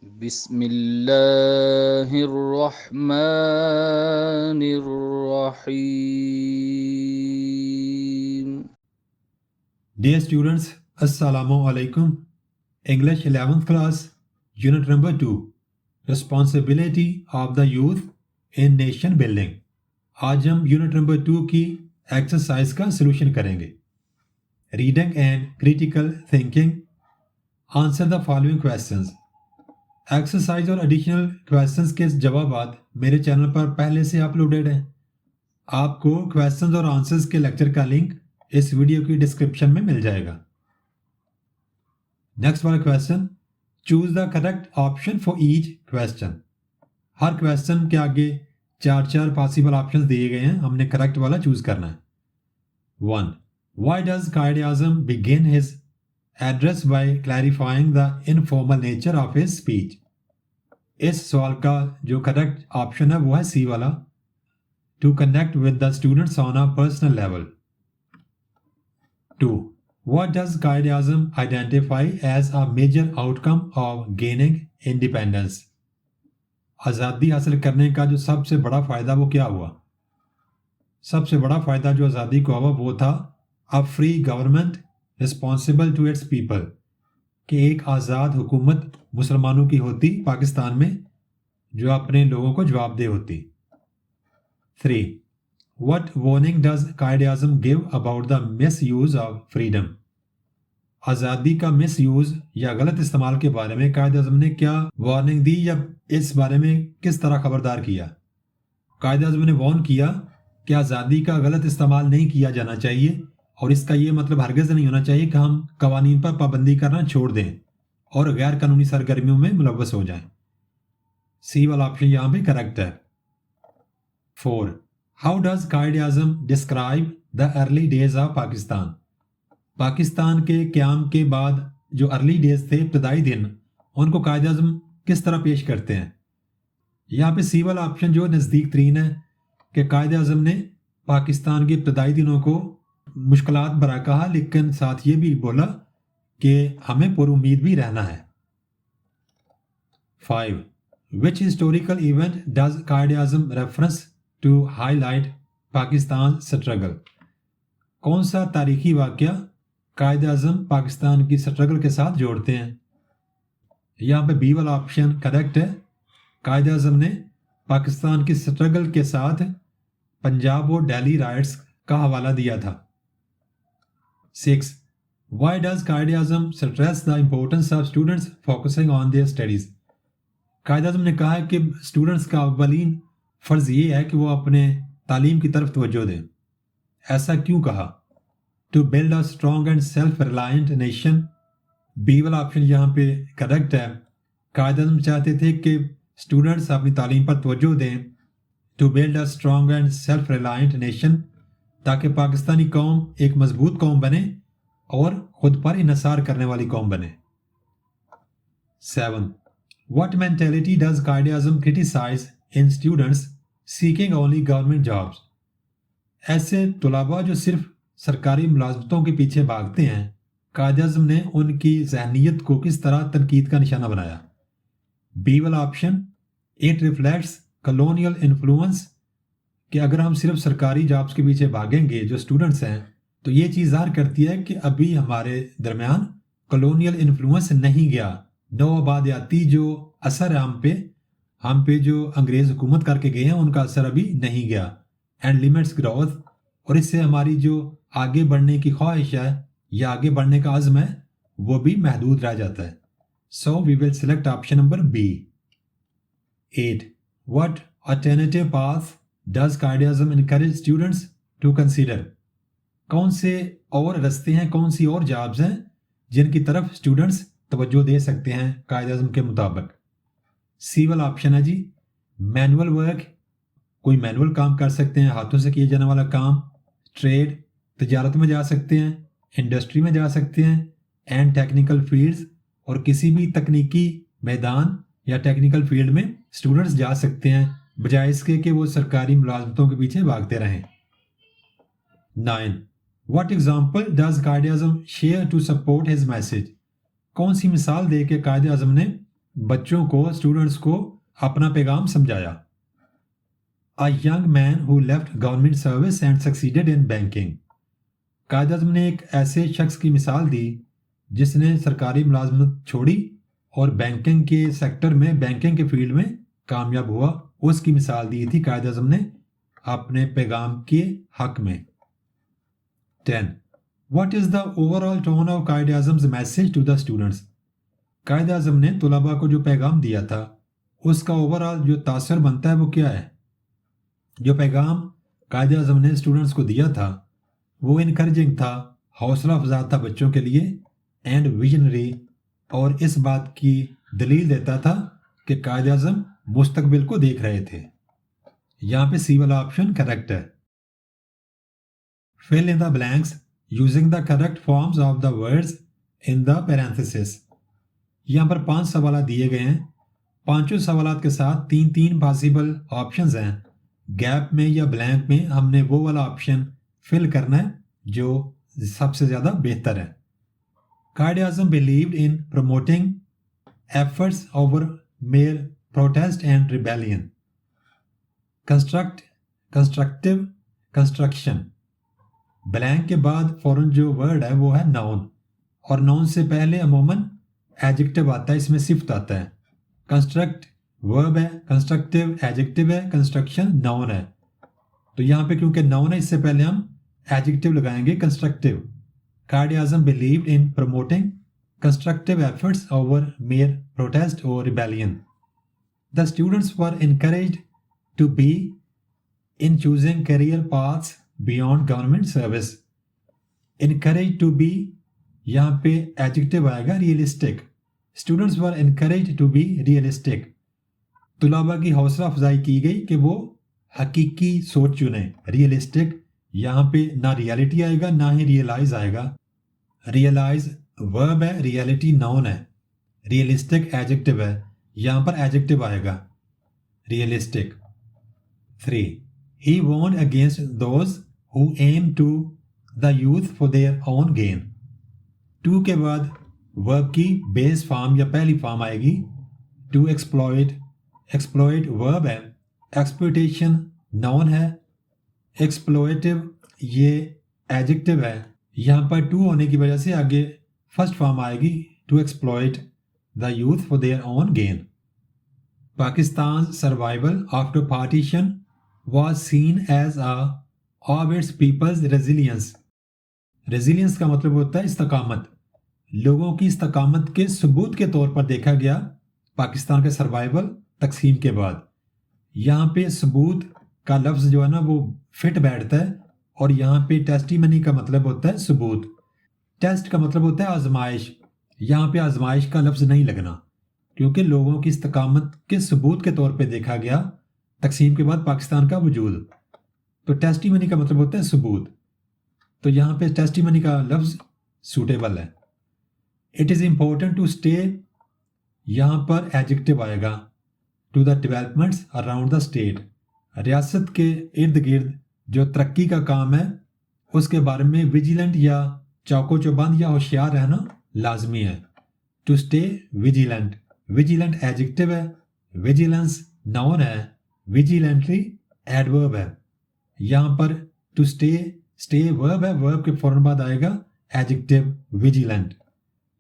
بسم اللہ الرحمن الرحیم. Dear students, Assalamu alaikum. English 11th class, Unit number 2. Responsibility of the Youth in Nation Building. آج ہم unit number 2 کی ایکسرسائز کا سلوشن کریں گے. Reading and critical thinking. Answer the following questions. Exercise اور ایڈیشنل کویسچنز کے جوابات میرے چینل پر پہلے سے اپلوڈیڈ ہیں. آپ کو کویسچنز اور آنسرز کے لیکچر کا لنک اس ویڈیو کی ڈسکرپشن میں مل جائے گا. نیکسٹ والا question. Choose the correct option for each question. Hare question کے آگے 4 پاسبل آپشن دیے گئے ہیں، ہم نے کریکٹ والا چوز کرنا ہے. 1. Why does قائد-اعظم begin his address by clarifying the informal nature of his speech? اس سوال کا جو کریکٹ آپشن ہے وہ ہے سی والا. To connect with the students on a personal level. 2. What does قائد-اعظم identify as a major outcome of gaining independence? آزادی حاصل کرنے کا جو سب سے بڑا فائدہ وہ کیا ہوا؟ سب سے بڑا فائدہ جو آزادی کو ہوا وہ تھا a free government responsible to its people، کہ ایک آزاد حکومت مسلمانوں کی ہوتی پاکستان میں جو اپنے لوگوں کو جواب دہ ہوتی. 3. What warning does قائد-اعظم give about the misuse of freedom? آزادی کا مس یوز یا غلط استعمال کے بارے میں قائد اعظم نے کیا وارننگ دی یا اس بارے میں کس طرح خبردار کیا؟ قائد اعظم نے وارن کیا کہ آزادی کا غلط استعمال نہیں کیا جانا چاہیے، اور اس کا یہ مطلب ہرگز نہیں ہونا چاہیے کہ ہم قوانین پر پابندی کرنا چھوڑ دیں اور غیر قانونی سرگرمیوں میں ملوث ہو جائیں. سی والا آپشن یہاں پہ کریکٹ ہے. 4. How does Quaid Azam describe the early days of Pakistan? Pakistan کے قیام کے بعد جو ارلی ڈیز تھے، ابتدائی دن، ان کو قائد اعظم کس طرح پیش کرتے ہیں؟ یہاں پہ سی والا آپشن جو نزدیک ترین ہے کہ قائد اعظم نے پاکستان کے ابتدائی دنوں کو مشکلات بھرا کہا، لیکن ساتھ یہ بھی بولا کہ ہمیں پر امید بھی رہنا ہے. 5. Which historical event does Quaid Azam reference to highlight Pakistan struggle؟ کون سا تاریخی واقعہ قائد اعظم پاکستان کی سٹرگل کے ساتھ جوڑتے ہیں؟ یہاں پہ بی والا آپشن کریکٹ ہے. قائد اعظم نے پاکستان کی سٹرگل کے ساتھ پنجاب اور دہلی رائٹس کا حوالہ دیا تھا. 6. Why does Quaid Azam stress the importance of students focusing on their studies؟ قائد اعظم نے کہا ہے کہ اسٹوڈنٹس کا اولین فرض یہ ہے کہ وہ اپنے تعلیم کی طرف توجہ دیں. ایسا کیوں کہا؟ To build a strong and self-reliant nation. B والا آپشن یہاں پہ کریکٹ ہے. قائد اعظم چاہتے تھے کہ اسٹوڈنٹس اپنی تعلیم پر توجہ دیں. To build a strong and self-reliant nation، تاکہ پاکستانی قوم ایک مضبوط قوم بنے اور خود پر انحصار کرنے والی قوم بنے. 7. What mentality does Quaid Azam criticize in students seeking only government jobs؟ ایسے طلباء جو صرف سرکاری ملازمتوں کے پیچھے بھاگتے ہیں، قائد اعظم نے ان کی ذہنیت کو کس طرح تنقید کا نشانہ بنایا؟ بی والا option it reflects colonial influence, کہ اگر ہم صرف سرکاری جابس کے پیچھے بھاگیں گے جو اسٹوڈنٹس ہیں تو یہ چیز ظاہر کرتی ہے کہ ابھی ہمارے درمیان کلونیل انفلوئنس نہیں گیا، نو آبادیاتی جو اثر ہے ہم پہ جو انگریز حکومت کر کے گئے ہیں ان کا اثر ابھی نہیں گیا. اینڈ لیمٹس گروتھ، اور اس سے ہماری جو آگے بڑھنے کی خواہش ہے یا آگے بڑھنے کا عزم ہے وہ بھی محدود رہ جاتا ہے. So we will select option number B. 8. What alternative path does Quaid Azam encourage students to consider؟ کون سے اور رستے ہیں، کون سی اور جابز ہیں جن کی طرف اسٹوڈنٹس توجہ دے سکتے ہیں قائد اعظم کے مطابق؟ سی والا آپشن ہے جی مینول ورک، کوئی مینول کام کر سکتے ہیں، ہاتھوں سے کیے جانے والا کام. ٹریڈ، تجارت میں جا سکتے ہیں، انڈسٹری میں جا سکتے ہیں. اینڈ ٹیکنیکل فیلڈز، اور کسی بھی تکنیکی میدان یا ٹیکنیکل فیلڈ میں اسٹوڈنٹس جا سکتے ہیں بجائے اس کے کہ وہ سرکاری ملازمتوں کے پیچھے بھاگتے رہیں. 9. What example does Quaid Azam share to support his message؟ کون سی مثال دے کے قائد اعظم نے بچوں کو اسٹوڈنٹس کو اپنا پیغام سمجھایا. A young man who left government service and succeeded in banking. قائد اعظم نے ایک ایسے شخص کی مثال دی جس نے سرکاری ملازمت چھوڑی اور بینکنگ کے سیکٹر میں بینکنگ کے فیلڈ میں کامیاب ہوا. اس کی مثال دی تھی قائد اعظم نے اپنے پیغام کے حق میں. 10. What is the overall tone of Quaid اعظم's message to the students? قائد اعظم نے طلباء کو جو پیغام دیا تھا اس کا اوورآل جو تاثر بنتا ہے وہ کیا ہے؟ جو پیغام قائد اعظم نے اسٹوڈنٹس کو دیا تھا وہ انکریجنگ تھا، حوصلہ افزا تھا بچوں کے لیے، اینڈ ویژنری، اور اس بات کی دلیل دیتا تھا کہ قائد اعظم مستقبل کو دیکھ رہے تھے. یہاں پہ سی والا آپشن کریکٹ ہے. fill in the blanks using the correct forms of the words in the parenthesis. یہاں پر 5 سوالات دیے گئے ہیں. 5 سوالات کے ساتھ 3 پاسبل آپشنز ہیں. گیپ میں یا بلینک میں ہم نے وہ والا آپشن فل کرنا ہے جو سب سے زیادہ بہتر ہے. Quaid Azam believed in promoting efforts over mere protest and rebellion. constructive construction. Blank کے بعد فوراً جو ورڈ ہے وہ ہے ناؤن، اور ناؤن سے پہلے عموماً ایجیکٹو آتا ہے، اس میں صفت آتا ہے. کنسٹرکٹ ورب ہے، کنسٹرکٹیو ایجیکٹو ہے، کنسٹرکشن ناؤن ہے. تو یہاں پہ کیونکہ ناؤن ہے اس سے پہلے ہم ایجیکٹو لگائیں گے constructive. Quaid Azam believed in promoting constructive efforts over mere protest or rebellion. The students were encouraged to be in choosing career paths beyond government service. Encouraged to be یہاں پہ ایجیکٹو آئے گا realistic. Students were encouraged to be realistic. طلباء کی حوصلہ افزائی کی گئی کہ وہ حقیقی سوچ چنیں. ریئلسٹک یہاں پہ نہ ریئلٹی آئے گا نہ ہی ریئلائز آئے گا. ریئلائز ورب ہے، ریئلٹی ناؤن ہے، ریئلسٹک ایجیکٹو ہے، یہاں پر ایجیکٹو آئے گا realistic. 3. He warned against those who aim to the youth for their own gain. 2 کے بعد ورب کی بیس فارم یا پہلی فارم آئے گی. ٹو ایکسپلوئٹ ورب ہے، ایکسپلوٹیشن ناؤن ہے، ایکسپلوئیٹو یہ ایجیکٹو ہے. یہاں پر 2 ہونے کی وجہ سے آگے فرسٹ فارم آئے گی to exploit the youth for their own gain. Pakistan survival after partition was seen as of its people's resilience. Resilience کا مطلب ہوتا ہے استقامت. لوگوں کی استقامت کے ثبوت کے طور پر دیکھا گیا پاکستان کے سروائیول تقسیم کے بعد. یہاں پہ ثبوت کا لفظ جو ہے نا وہ فٹ بیٹھتا ہے، اور یہاں پہ ٹیسٹیمنی کا مطلب ہوتا ہے ثبوت. ٹیسٹ کا مطلب ہوتا ہے آزمائش. یہاں پہ آزمائش کا لفظ نہیں لگنا کیونکہ لوگوں کی استقامت کے ثبوت کے طور پہ دیکھا گیا تقسیم کے بعد پاکستان کا وجود. تو ٹیسٹیمنی کا مطلب ہوتا ہے ثبوت، تو یہاں پہ ٹیسٹیمنی کا لفظ سوٹیبل ہے. It is important to stay, یہاں پر ایجیکٹو آئے گا to the developments around the state. ریاست کے ارد گرد جو ترقی کا کام ہے اس کے بارے میں ویجیلنٹ یا چوکو چوبند یا ہوشیار رہنا لازمی ہے. To stay vigilant, vigilant adjective ہے، ویجیلنس ناؤن ہے، ویجیلنٹلی ایڈورب ہے. یہاں پر ٹو اسٹے ورب ہے، ورب کے فوراً بعد آئے گا adjective vigilant.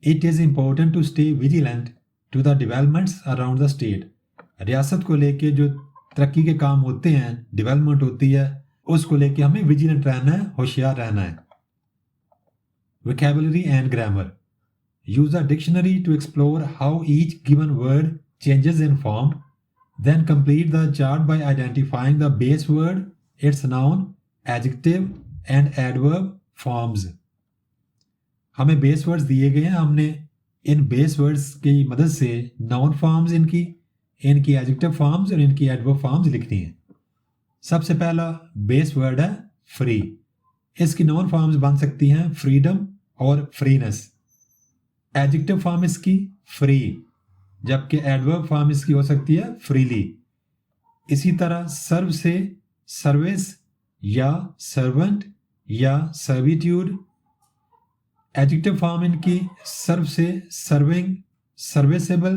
It is important to stay vigilant to the developments around the state. ریاست کو لے کے جو ترقی کے کام ہوتے ہیں، ڈیولپمنٹ ہوتی ہے، اس کو لے کے ہمیں ویجیلنٹ رہنا ہے، ہوشیار رہنا ہے. Vocabulary and grammar. Use a dictionary to explore how each given word changes in form. Then complete the chart by identifying the base word, its noun, adjective and adverb forms. ہمیں base words دیے گئے ہیں، ہم نے ان بیس words کی مدد سے noun forms ان کی ایڈجیکٹو فارمز اور ان کی ایڈورب فارمز لکھنی ہیں. سب سے پہلا بیس ورڈ ہے فری. اس کی ناؤن فارمز بن سکتی ہیں فریڈم اور فرینس. ایڈجیکٹو فارم اس کی فری، جبکہ ایڈورب فارم اس کی ہو سکتی ہے فریلی. اسی طرح سرو سے سروس یا سرونٹ یا سرویٹیوڈ. ایڈجیکٹو فارم ان کی سرو سے serving, سروسیبل،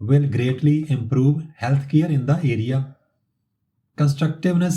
will greatly improve healthcare in the area. Constructiveness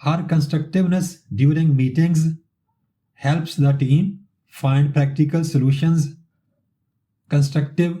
Her constructiveness during meetings helps the team find practical solutions. Constructive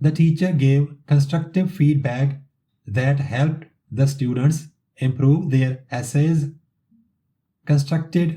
The teacher gave constructive feedback that helped the students improve their essays. Constructed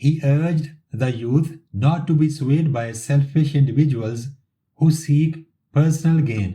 He urged the youth not to be swayed by selfish individuals who seek personal gain.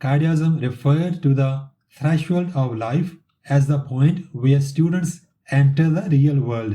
Cardiasm referred to the threshold of life as the point where students enter the real world.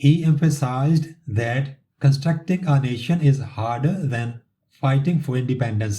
He emphasized that constructing a nation is harder than fighting for independence.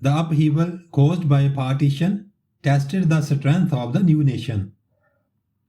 The upheaval caused by partition tested the strength of the new nation.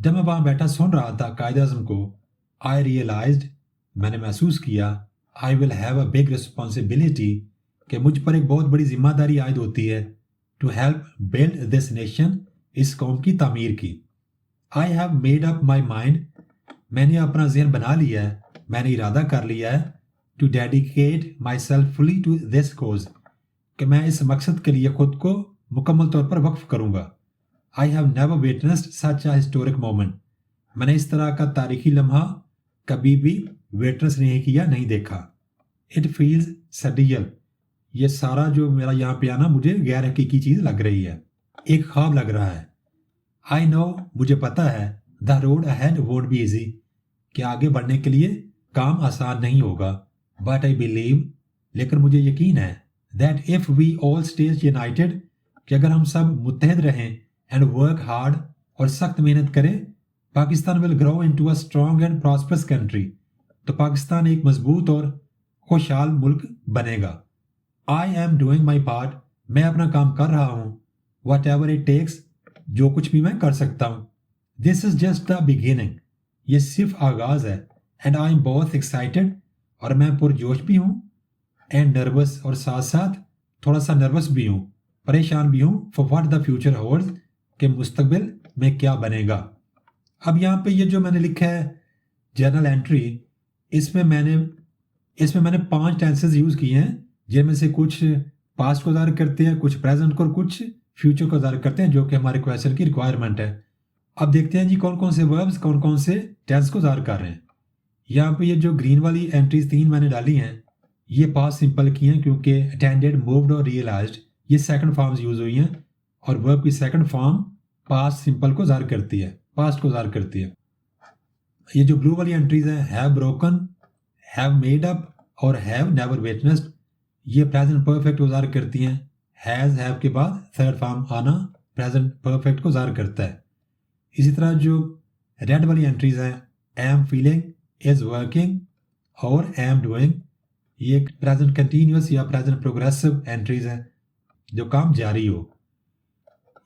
جب میں وہاں بیٹھا سن رہا تھا قائد اعظم کو، آئی realised, میں نے محسوس کیا، I will have a big responsibility, کہ مجھ پر ایک بہت بڑی ذمہ داری عائد ہوتی ہے، to help build this nation, اس قوم کی تعمیر کی۔ I have made up my mind, میں نے اپنا ذہن بنا لیا ہے، میں نے ارادہ کر لیا ہے، to dedicate myself fully to this cause, کہ میں اس مقصد کے لیے خود کو مکمل طور پر وقف کروں گا۔ I have never witnessed such a historic moment, میں نے اس طرح کا تاریخی لمحہ کبھی بھی وٹنس نہیں کیا، نہیں دیکھا۔ اٹ فیلز سرڈیل، یہ سارا جو میرا یہاں پہ آنا مجھے غیر حقیقی چیز لگ رہی ہے، ایک خواب لگ رہا ہے۔ آئی نو، مجھے پتا ہے، the road ahead won't be easy, کہ آگے بڑھنے کے لیے کام آسان نہیں ہوگا، بٹ آئی بلیو، لیکن مجھے یقین ہے، that if we all stay united, کہ اگر ہم سب متحد رہیں اینڈ ورک ہارڈ، اور سخت محنت کریں، Pakistan will grow into a strong and prosperous country, تو پاکستان ایک مضبوط اور خوشحال ملک بنے گا۔ I am doing my part, میں اپنا کام کر رہا ہوں، واٹ ایور اٹ ٹیکس، جو کچھ بھی میں کر سکتا ہوں۔ دس از جسٹ دا بگننگ، یہ صرف آغاز ہے، اینڈ آئی ایم بہت ایکسائٹیڈ، اور میں پرجوش بھی ہوں، اینڈ نروس، اور ساتھ ساتھ تھوڑا سا نروس بھی ہوں، پریشان بھی ہوں، for what the future holds, کہ مستقبل میں کیا بنے گا۔ اب یہاں پہ یہ جو میں نے لکھا ہے جرنل انٹری، اس میں میں نے 5 ٹینسز یوز کیے ہیں، جن میں سے کچھ پاسٹ کو ظاہر کرتے ہیں، کچھ پریزنٹ کو، اور کچھ فیوچر کو ظاہر کرتے ہیں، جو کہ ہمارے کویشچن کی ریکوائرمنٹ ہے۔ اب دیکھتے ہیں جی کون کون سے وربز کون کون سے ٹینس کو ظاہر کر رہے ہیں۔ یہاں پہ یہ جو گرین والی انٹریز 3 میں نے ڈالی ہیں، یہ پاسٹ سمپل کی ہیں، کیونکہ اٹینڈیڈ، مووڈ اور ریئلائزڈ یہ سیکنڈ فارمز یوز ہوئی ہیں، اور ورب کی سیکنڈ فارم پاسٹ سمپل کو ظاہر کرتی ہے، پاسٹ کو ظاہر کرتی ہے۔ یہ جو بلو والی انٹریز ہیں، ہیو بروکن، ہیو میڈ اپ اور ہیو نیور وٹنسڈ، یہ پریزنٹ پرفیکٹ کو ظاہر کرتی ہیں۔ ہیز، ہیو کے بعد تھرڈ فارم آنا پریزنٹ پرفیکٹ کو ظاہر کرتا ہے۔ اسی طرح جو ریڈ والی انٹریز ہیں، ایم فیلنگ، از ورکنگ اور ایم ڈوئنگ، یہ پریزنٹ کنٹینیوس یا پریزنٹ پروگریسو انٹریز ہیں، جو کام جاری ہو۔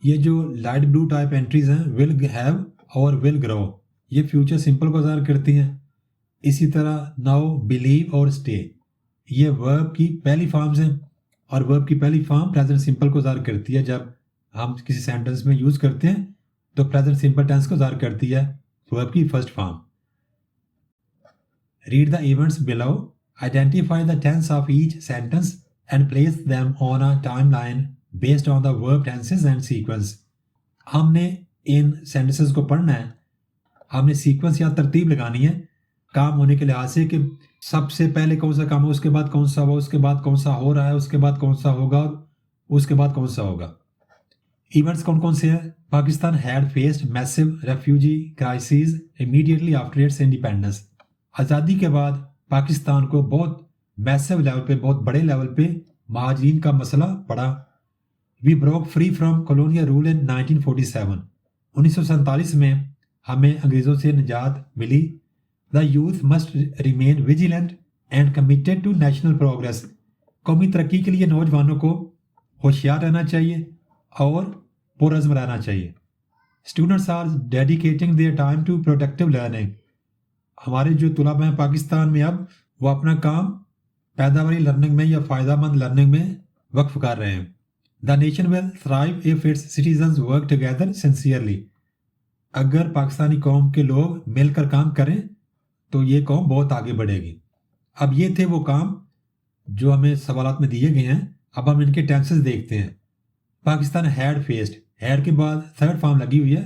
یہ جو لائٹ بلو ٹائپ انٹریز ہیں، ول ہیو اور ول گرو، یہ فیوچر سمپل کو ظاہر کرتی ہیں۔ اسی طرح ناؤ، بلیو اور اسٹے، یہ ورب کی پہلی فارمز ہیں، اور ورب کی پہلی فارم پریزنٹ سمپل کو ظاہر کرتی ہے۔ جب ہم کسی سینٹنس میں یوز کرتے ہیں تو پریزنٹ سمپل ٹینس کو ظاہر کرتی ہے ورب کی first form. Read the events below, identify the tense of each sentence and place them on a timeline based on the verb tenses and sequence. ہم نے ان سینٹنسز کو پڑھنا ہے، ہم نے سیکوینس یا ترتیب لگانی ہے کام ہونے کے لحاظ سے، کہ سب سے پہلے کون سا کام ہو، اس کے بعد کون سا ہوا، اس کے بعد کون سا ہو رہا ہے، اس کے بعد کون سا ہوگا، اور اس کے بعد کون سا ہوگا۔ ایونٹس کون کون سے ہیں؟ Pakistan had faced massive refugee crisis immediately after its independence, آزادی کے بعد پاکستان کو بہت میسو لیول پہ، بہت بڑے لیول پہ مہاجرین کا مسئلہ پڑا۔ We broke free from colonial rule in 1947، 1947 میں ہمیں انگریزوں سے نجات ملی۔ The youth must remain vigilant and committed to national progress, قومی ترقی کے لیے نوجوانوں کو ہوشیار رہنا چاہیے اور پرعزم رہنا چاہیے۔ Students are dedicating their time to productive learning, ہمارے جو طلباء ہیں پاکستان میں اب وہ اپنا کام پیداواری لرننگ میں یا فائدہ مند لرننگ میں وقف کر رہے ہیں۔ The nation will thrive if its citizens work together sincerely, اگر پاکستانی قوم کے لوگ مل کر کام کریں تو یہ قوم بہت آگے بڑھے گی۔ اب یہ تھے وہ کام جو ہمیں سوالات میں دیے گئے ہیں، اب ہم ان کے ٹینسز دیکھتے ہیں۔ پاکستان ہیڈ فیسڈ، ہیڈ کے بعد تھرڈ فارم لگی ہوئی ہے،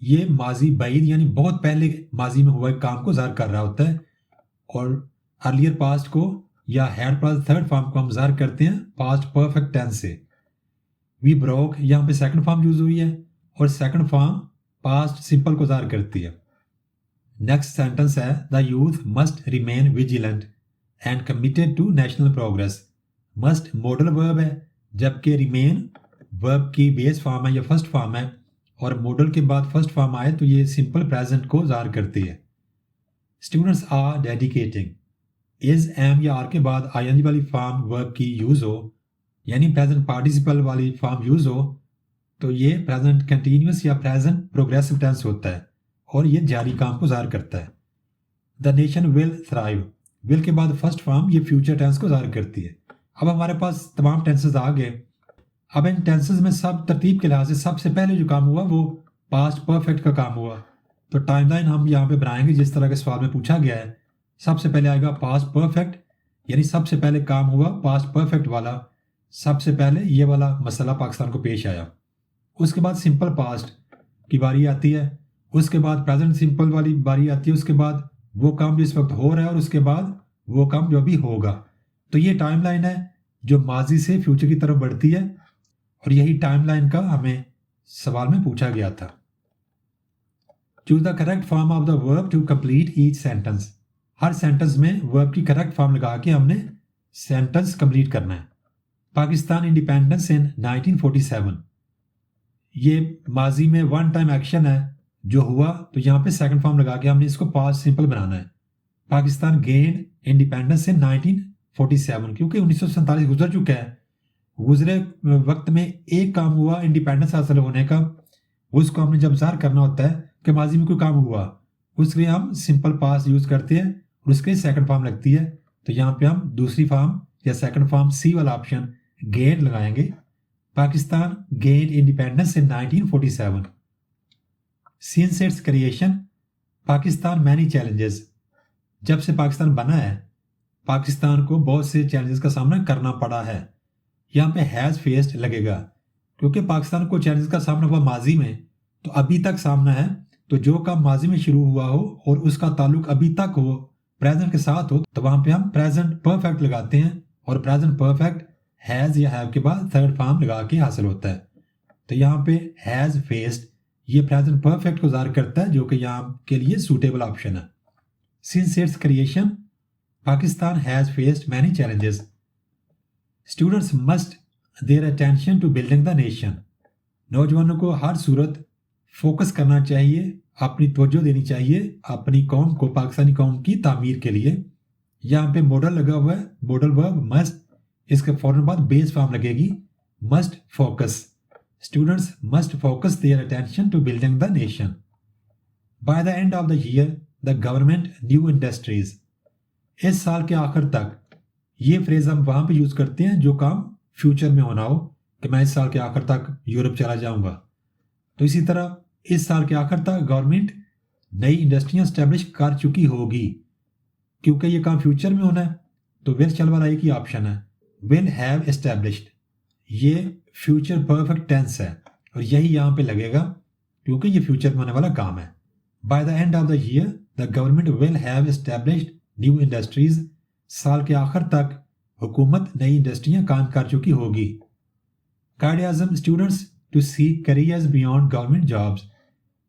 یہ ماضی بعید یعنی بہت پہلے ماضی میں ہوا ایک کام کو ظاہر کر رہا ہوتا ہے، اور ارلیئر پاسٹ کو یا ہیڈ پلس تھرڈ فارم کو ہم ظاہر کرتے ہیں پاسٹ پرفیکٹ ٹینس سے۔ وی بروک، یہاں پہ سیکنڈ فارم یوز ہوئی ہے، اور سیکنڈ فارم پاسٹ سمپل کو ظاہر کرتی ہے۔ نیکسٹ سینٹنس ہے the youth must remain vigilant and committed to national progress, must modal verb ہے، جبکہ ریمین ورب کی بیس فارم ہے یا فرسٹ فارم ہے، اور ماڈل کے بعد فرسٹ فارم آئے تو یہ سمپل پریزنٹ کو ظاہر کرتی ہے۔ Students are dedicating, is, am یا آر کے بعد آئی این جی والی فارم ورب کی یوز ہو، یعنی پریزنٹ پارٹیسپل والی فارم یوز ہو، تو یہ پریزنٹ کنٹینیوس یا پریزنٹ پروگریسو ٹینس ہوتا ہے، اور یہ جاری کام کو ظاہر کرتا ہے. دا نیشن ول تھرائیو، ول کے بعد فرسٹ فارم یہ فیوچر ٹینس کو ظاہر کرتی ہے. اب ہمارے پاس تمام ٹینسز آ گئے. اب ان ٹینسز میں سب ترتیب کے لحاظ سے سب سے پہلے جو کام ہوا وہ پاسٹ پرفیکٹ کا کام ہوا. تو ٹائم لائن ہم یہاں پہ بنائیں گے جس طرح کے سوال میں پوچھا گیا ہے. سب سے پہلے آئے گا پاسٹ پرفیکٹ، یعنی سب سے پہلے کام ہوا پاسٹ پرفیکٹ والا. سب سے پہلے یہ والا مسئلہ پاکستان کو پیش آیا. اس کے بعد سمپل پاسٹ کی باری آتی ہے. اس کے بعد پریزنٹ سمپل والی باری آتی ہے. اس کے بعد وہ کام جو اس وقت ہو رہا ہے اور اس کے بعد وہ کام جو ابھی ہوگا. تو یہ ٹائم لائن ہے جو ماضی سے فیوچر کی طرف بڑھتی ہے، اور یہی ٹائم لائن کا ہمیں سوال میں پوچھا گیا تھا. Choose the correct form of the verb to complete each sentence. ہر سینٹنس میں ورب کی کریکٹ فارم لگا کے ہم نے سینٹنس کمپلیٹ کرنا ہے. پاکستان انڈیپینڈنس ان 1947، یہ ماضی میں ون ٹائم ایکشن ہے جو ہوا، تو یہاں پہ سیکنڈ فارم لگا کے ہم نے اس کو پاسٹ سمپل بنانا ہے. پاکستان گینڈ انڈیپینڈنس ان 1947، کیونکہ 1947 گزر چکا ہے. گزرے وقت میں ایک کام ہوا انڈیپینڈنس حاصل ہونے کا، اس کو ہم نے جب ظاہر کرنا ہوتا ہے کہ ماضی میں کوئی کام ہوا، اس کے لیے ہم سمپل پاسٹ یوز کرتے ہیں اور اس کے لیے سیکنڈ فارم لگتی ہے. تو یہاں پہ ہم دوسری فارم یا سیکنڈ فارم سی والا آپشن گینڈ لگائیں گے. Pakistan gained independence in 1947. Since its creation Pakistan many challenges, جب سے پاکستان بنا ہے پاکستان کو بہت سے چیلنجز کا سامنا کرنا پڑا ہے. یہاں پہ ہیز فیسڈ لگے گا کیونکہ پاکستان کو چیلنجز کا سامنا ہوا ماضی میں، تو ابھی تک سامنا ہے. تو جو کام ماضی میں شروع ہوا ہو اور اس کا تعلق ابھی تک ہو، پریزنٹ کے ساتھ ہو، تو وہاں پہ ہم پریزنٹ پرفیکٹ لگاتے ہیں، اور پریزنٹ پرفیکٹ ہیز یا ہیو کے بعد تھرڈ فارم لگا کے حاصل ہوتا ہے. تو یہاں پہ ہیز فیسڈ یہ پریزنٹ پرفیکٹ کو ظاہر کرتا ہے جو کہ یہاں کے لیے سوٹیبل آپشن ہے. Since its creation Pakistan has faced many challenges. Students must their attention to building the nation. نوجوانوں کو ہر صورت فوکس کرنا چاہیے، اپنی توجہ دینی چاہیے اپنی قوم کو، پاکستانی قوم کی تعمیر کے لیے. یہاں پہ ماڈل لگا ہوا ہے، ماڈل ورب مسٹ، اس کے فوراً بعد بیس فارم لگے گی must focus. Students must focus their attention to building the nation. By the end of the year the government new industries. اس سال کے آخر تک، یہ فریز ہم وہاں پہ یوز کرتے ہیں جو کام فیوچر میں ہونا ہو، کہ میں اس سال کے آخر تک یورپ چلا جاؤں گا. تو اسی طرح اس سال کے آخر تک گورنمنٹ نئی انڈسٹریاں اسٹیبلش کر چکی ہوگی. کیونکہ یہ کام فیوچر میں ہونا ہے تو ول شلوار آئی کی آپشن ہے. ول ہیو اسٹیبلشڈ یہ فیوچر پرفیکٹ ٹینس ہے اور یہی یہاں پہ لگے گا کیونکہ یہ فیوچر میں ہونے والا کام ہے. By the end of the year the government will have established new industries. سال کے آخر تک حکومت نئی انڈسٹریاں قائم کر چکی ہوگی. Quaid Azam students to seek careers beyond government jobs.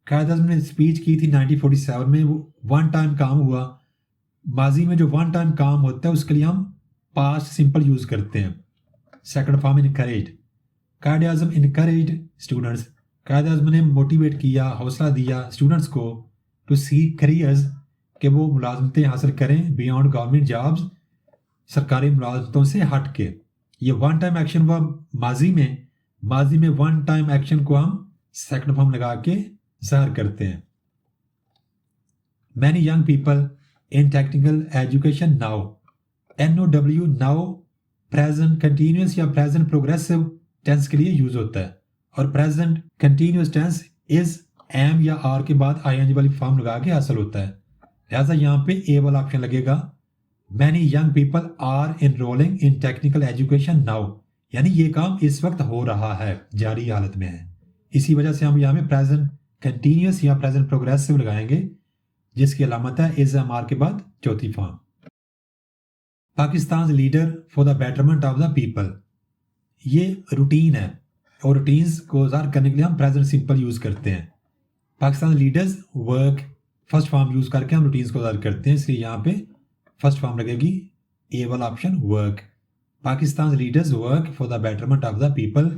Quaid Azam نے اسپیچ کی تھی 1947 میں. وہ ون ٹائم کام ہوا. ماضی میں جو ون ٹائم کام ہوتا ہے اس کے لیے ہم پاسٹ سمپل یوز کرتے ہیں. Second form encouraged. Quaid Azam encouraged students. قائد اعظم نے موٹیویٹ کیا، حوصلہ دیا اسٹوڈنٹس کو ٹو سیک کیریئرز کہ وہ ملازمتیں حاصل کریں بیانڈ گورنمنٹ جابس، سرکاری ملازمتوں سے ہٹ کے. یہ ون ٹائم ایکشن ہوا ماضی میں ون ٹائم ایکشن کو ہم سیکنڈ فارم لگا کے ظاہر کرتے ہیں. Many young people in technical education now. NOW now present continuous یا پریزنٹ پروگریسو ٹینس کے لیے یوز ہوتا ہے، اور present continuous tennis is am یا آر کے بعد ING والی فارم لگا کے حاصل ہوتا ہے. لہٰذا یہاں پہ اے والا آپشن لگے گا. Many young people are enrolling in technical education now, یعنی یہ کام اس وقت ہو رہا ہے، جاری حالت میں ہے. اسی وجہ سے ہم یہاں پہ پریزنٹ کنٹینیوس یا پریزنٹ پروگریسو لگائیں گے جس کی علامت ہے از ایم آر کے بعد چوتھی form. Pakistan leader for the betterment of the people. یہ روٹین ہے اور روٹینز کو ظاہر کرنے کے لیے ہم پریزنٹ سمپل یوز کرتے ہیں. Pakistan leaders work first form use کر کے ہم روٹینز کو ظاہر کرتے ہیں، اس لیے یہاں پہ فرسٹ فارم لگے گی اے والا option work. Pakistan leaders work for the betterment of the people.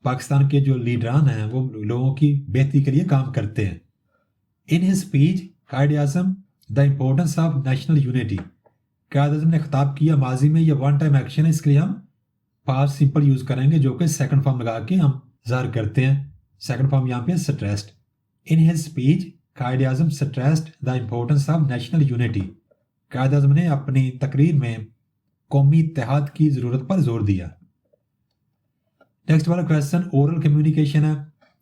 Pakistan کے جو لیڈران ہیں وہ لوگوں کی بہتری کے لیے کام کرتے ہیں. ان his speech Quaid Azam the importance of national unity. Quaid Azam نے خطاب کیا ماضی میں، یہ ون ٹائم ایکشن ہے اس کے لیے ہم پاسٹ سمپل یوز کریں گے جو کہ سیکنڈ فارم لگا کے ہم ظاہر کرتے ہیں. سیکنڈ فارم یہاں پہ سٹریسڈ. ان his speech Quaid Azam stressed the importance of national unity. قائد اعظم نے اپنی تقریر میں قومی اتحاد کی ضرورت پر زور دیا. نیکسٹ والا کویسچن اورل کمیونیکیشن ہے.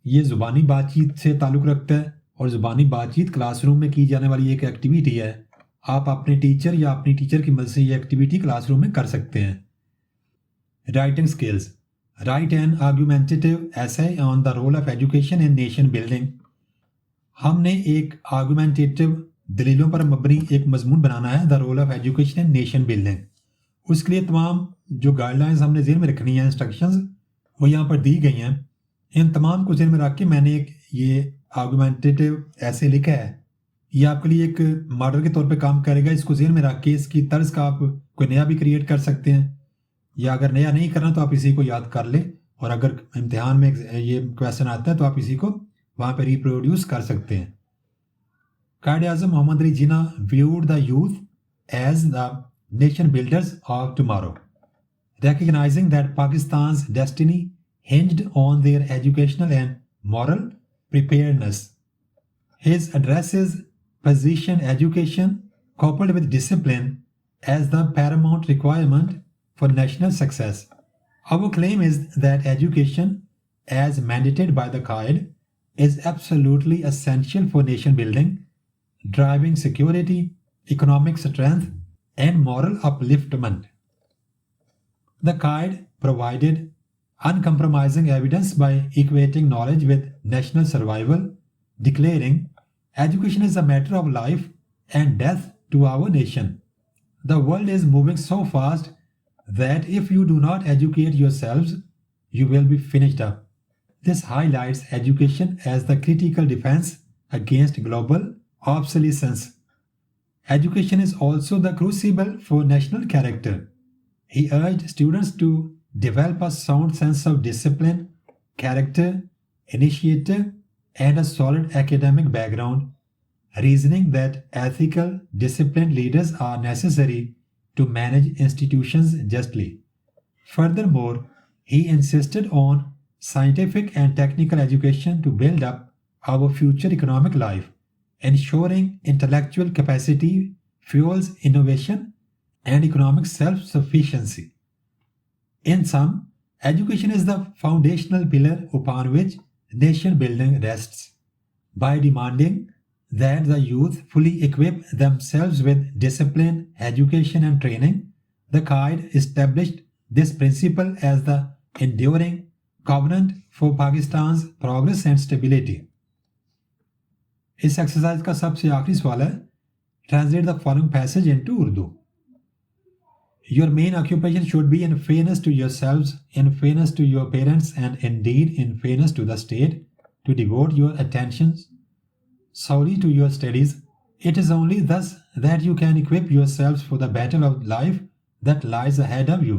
یہ زبانی بات چیت سے تعلق رکھتا ہے اور زبانی بات چیت کلاس روم میں کی جانے والی ایک ایکٹیویٹی ہے. آپ اپنے ٹیچر یا اپنی ٹیچر کی مدد سے یہ ایکٹیویٹی کلاس روم میں کر سکتے ہیں. Writing skills. Write an argumentative essay on the role of education in nation building. ہم نے ایک آرگومنٹیٹیو دلیلوں پر مبنی ایک مضمون بنانا ہے, the role of education in nation building. اس کے لیے تمام جو گائیڈ لائنز ہم نے ذہن میں رکھنی ہیں, انسٹرکشنز وہ یہاں پر دی گئی ہیں. ان تمام کو ذہن میں رکھ کے میں نے ایک یہ آرگومنٹیٹیو ایسے لکھا ہے. یہ آپ کے لیے ایک ماڈل کے طور پہ کام کرے گا. اس کو ذہن میں رکھ کے اس کی طرز کا آپ کوئی نیا بھی کریٹ کر سکتے ہیں, یا اگر نیا نہیں کرنا تو آپ اسی کو یاد کر لیں, اور اگر امتحان میں یہ کویسچن آتا ہے تو آپ اسی کو وہاں پہ ریپروڈیوس کر سکتے ہیں. قائد اعظم محمد Ali Jinnah viewed the youth as the nation builders of tomorrow, recognizing that Pakistan's destiny hinged on their educational and moral preparedness. His addresses positioned education coupled with discipline as the paramount requirement for national success. Our claim is that education, as mandated by the Qaid, is absolutely essential for nation building, driving security, economic strength, and moral upliftment. The Qaid provided uncompromising evidence by equating knowledge with national survival, declaring, education is a matter of life and death to our nation. The world is moving so fast that if you do not educate yourselves, you will be finished up. This highlights education as the critical defense against global obsolescence. Education is also the crucible for national character. He urged students to develop a sound sense of discipline, character, initiative, and a solid academic background, reasoning that ethical, disciplined leaders are necessary to manage institutions justly. Furthermore, he insisted on scientific and technical education to build up our future economic life, ensuring intellectual capacity fuels innovation and economic self-sufficiency. In sum, education is the foundational pillar upon which nation building rests. By demanding that the youth fully equip themselves with discipline, education, and training, the Qaid established this principle as the enduring covenant for Pakistan's progress and stability. اس exercise کا سب سے آخری سوال ہے, translate the following passage into Urdu. Your main occupation should be in fairness to yourselves, in fairness to your parents, and indeed in fairness to the state, to devote your attentions solely to your studies. It is only thus that you can equip yourselves for the battle of life that lies ahead of you.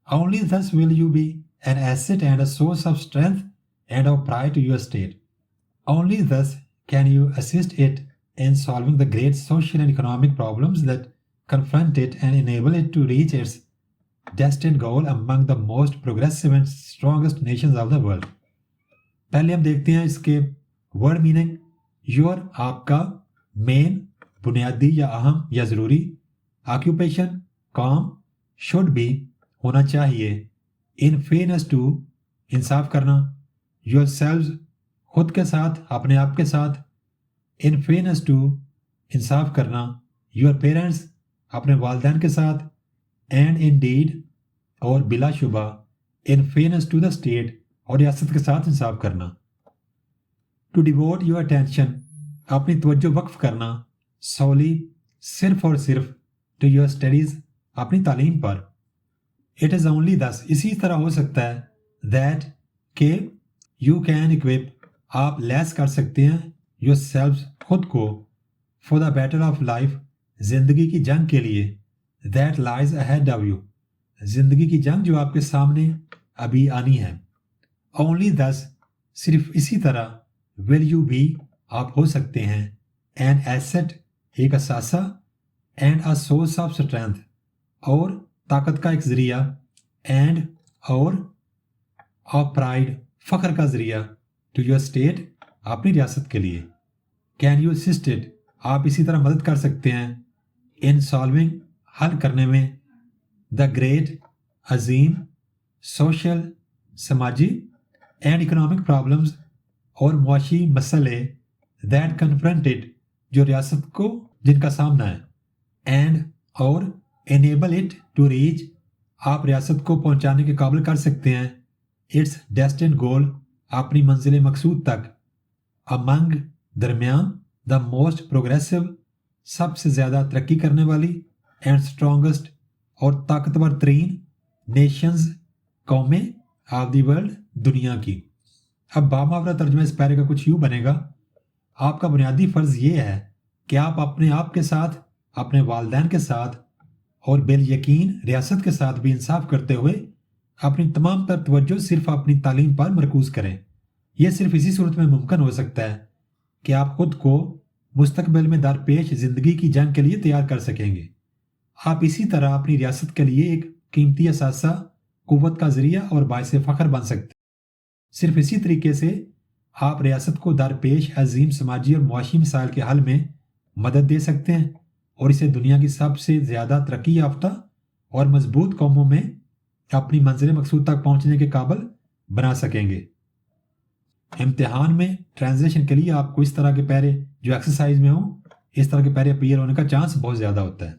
Only thus will you be an asset and a source of strength and of pride to your state. Only thus can you assist it in solving the great social and economic problems that confront it and enable it to reach its destined goal among the most progressive and strongest nations of the world. پہلے ہم دیکھتے ہیں اس کے word meaning. Your آپ کا, مین بنیادی یا اہم یا ضروری, آکیوپیشن کام, شوڈ بی ہونا چاہیے, ان فیئرنس ٹو انصاف کرنا, یور سیلوز خود کے ساتھ اپنے آپ کے ساتھ, ان فیئرنس ٹو انصاف کرنا, یور پیرنٹس اپنے والدین کے ساتھ, اینڈ ان ڈیڈ اور بلا شبہ, ان فیئرنس ٹو دا اسٹیٹ اور ریاست کے ساتھ انصاف کرنا. ٹو ڈیووٹ یور اٹینشن اپنی توجہ وقف کرنا, سولی صرف اور صرف, ٹو یور اسٹڈیز اپنی تعلیم پر. اٹ از اونلی دس اسی طرح ہو سکتا ہے, دیٹ کہ یو کین اکوپ آپ لیس کر سکتے ہیں یور سیلف خود کو, for the battle of life زندگی کی جنگ کے لیے, that lies ahead of you زندگی کی جنگ جو آپ کے سامنے ابھی آنی ہے. اونلی دس صرف اسی طرح, ول یو بی آپ ہو سکتے ہیں, این ایسٹ ایک اثاثہ, and a source of strength اور طاقت کا ایک ذریعہ, اینڈ اور آف پرائڈ فخر کا ذریعہ, ٹو یور اسٹیٹ اپنی ریاست کے لیے. کین یو اسسٹڈ آپ اسی طرح مدد کر سکتے ہیں ان سالونگ حل کرنے میں دا گریٹ عظیم سوشل سماجی اینڈ اکنامک پرابلمز اور معاشی مسئلے دیٹ کنفرنٹڈ جو ریاست کو جن کا سامنا ہے اینڈ اور انیبل اٹ ٹو ریچ آپ ریاست کو پہنچانے کے قابل کر سکتے ہیں اٹس ڈیسٹنڈ گول اپنی منزل مقصود تک امنگ درمیان دا موسٹ پروگریسو سب سے زیادہ ترقی کرنے والی اینڈ اسٹرانگسٹ اور طاقتور ترین نیشنز قومیں آف دی ورلڈ دنیا کی. اب باماورہ ترجمہ اس پیرے کا کچھ یوں بنے گا. آپ کا بنیادی فرض یہ ہے کہ آپ اپنے آپ کے ساتھ اپنے والدین کے ساتھ اور بالیقین ریاست کے ساتھ بھی انصاف کرتے ہوئے اپنی تمام تر توجہ صرف اپنی تعلیم پر مرکوز کریں. یہ صرف اسی صورت میں ممکن ہو سکتا ہے کہ آپ خود کو مستقبل میں درپیش زندگی کی جنگ کے لیے تیار کر سکیں گے. آپ اسی طرح اپنی ریاست کے لیے ایک قیمتی اثاثہ قوت کا ذریعہ اور باعث فخر بن سکتے ہیں. صرف اسی طریقے سے آپ ریاست کو درپیش عظیم سماجی اور معاشی مسائل کے حل میں مدد دے سکتے ہیں اور اسے دنیا کی سب سے زیادہ ترقی یافتہ اور مضبوط قوموں میں اپنی منزل مقصود تک پہنچنے کے قابل بنا سکیں گے. امتحان میں ٹرانزلیشن کے لیے آپ کو اس طرح کے پیرے جو ایکسرسائز میں ہوں اس طرح کے پیرے اپیئر ہونے کا چانس بہت زیادہ ہوتا ہے.